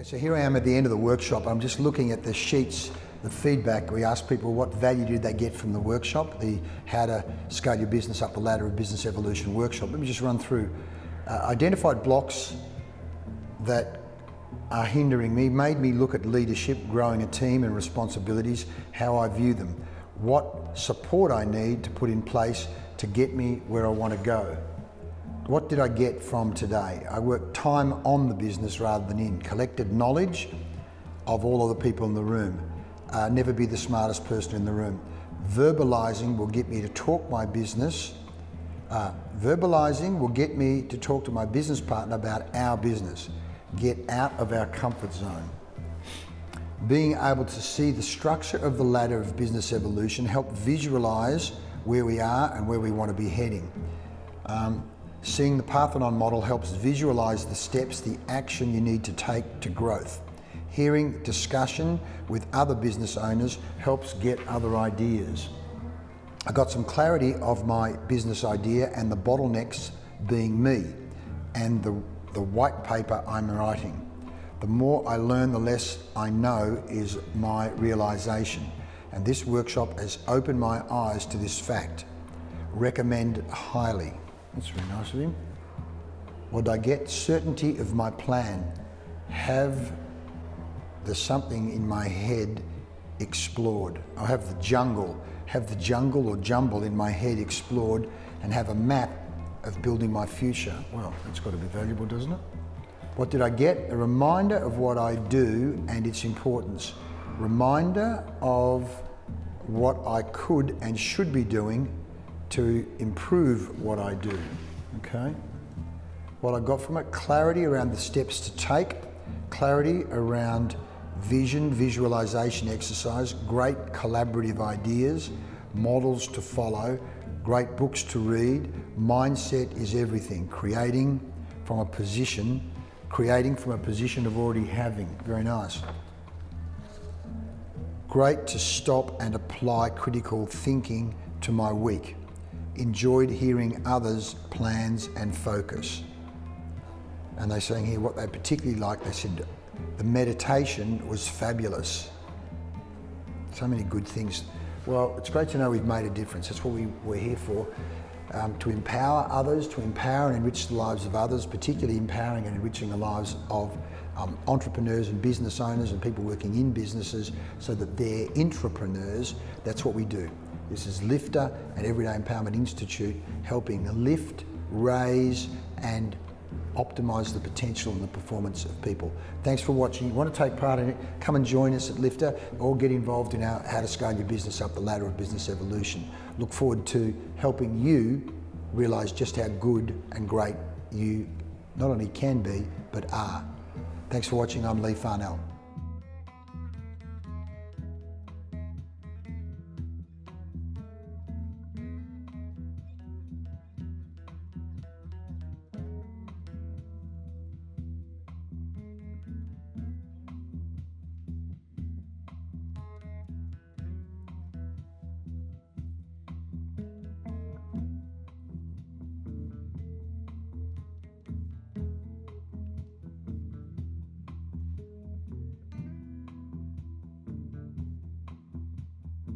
Okay, so here I am at the end of the workshop. I'm just looking at the sheets, the feedback. We asked people what value did they get from the workshop, the How to Scale Your Business Up the Ladder of Business Evolution workshop. Let me just run through. Identified blocks that are hindering me, made me look at leadership, growing a team and responsibilities, how I view them, what support I need to put in place to get me where I want to go. What did I get from today? I worked time on the business rather than in. Collected knowledge of all of the people in the room. Never be the smartest person in the room. Verbalizing will get me to talk my business. Verbalizing will get me to talk to my business partner about our business. Get out of our comfort zone. Being able to see the structure of the ladder of business evolution, help visualize where we are and where we want to be heading. Seeing the Parthenon model helps visualize the steps, the action you need to take to growth. Hearing discussion with other business owners helps get other ideas. I got some clarity of my business idea and the bottlenecks being me and the white paper I'm writing. The more I learn, the less I know is my realization. And this workshop has opened my eyes to this fact. Recommend highly. That's very nice of him. What did I get? Certainty of my plan. Have the something in my head explored. I have the jungle or jumble in my head explored and have a map of building my future. Well, that's got to be valuable, doesn't it? What did I get? A reminder of what I do and its importance. Reminder of what I could and should be doing to improve what I do, okay? What I got from it, clarity around the steps to take, clarity around vision, visualization exercise, great collaborative ideas, models to follow, great books to read. Mindset is everything. Creating from a position of already having. Very nice. Great to stop and apply critical thinking to my week. Enjoyed hearing others' plans and focus. And they're saying here what they particularly like. They said the meditation was fabulous. So many good things. Well, it's great to know we've made a difference. That's what we're here for. To empower others, to empower and enrich the lives of others, particularly empowering and enriching the lives of entrepreneurs and business owners and people working in businesses so that they're intrapreneurs. That's what we do. This is Lyfta and Everyday Empowerment Institute helping lift, raise and optimise the potential and the performance of people. Thanks for watching. You want to take part in it, come and join us at Lyfta or get involved in our How to Scale Your Business Up the Ladder of Business Evolution. Look forward to helping you realise just how good and great you not only can be, but are. Thanks for watching. I'm Leigh Farnell.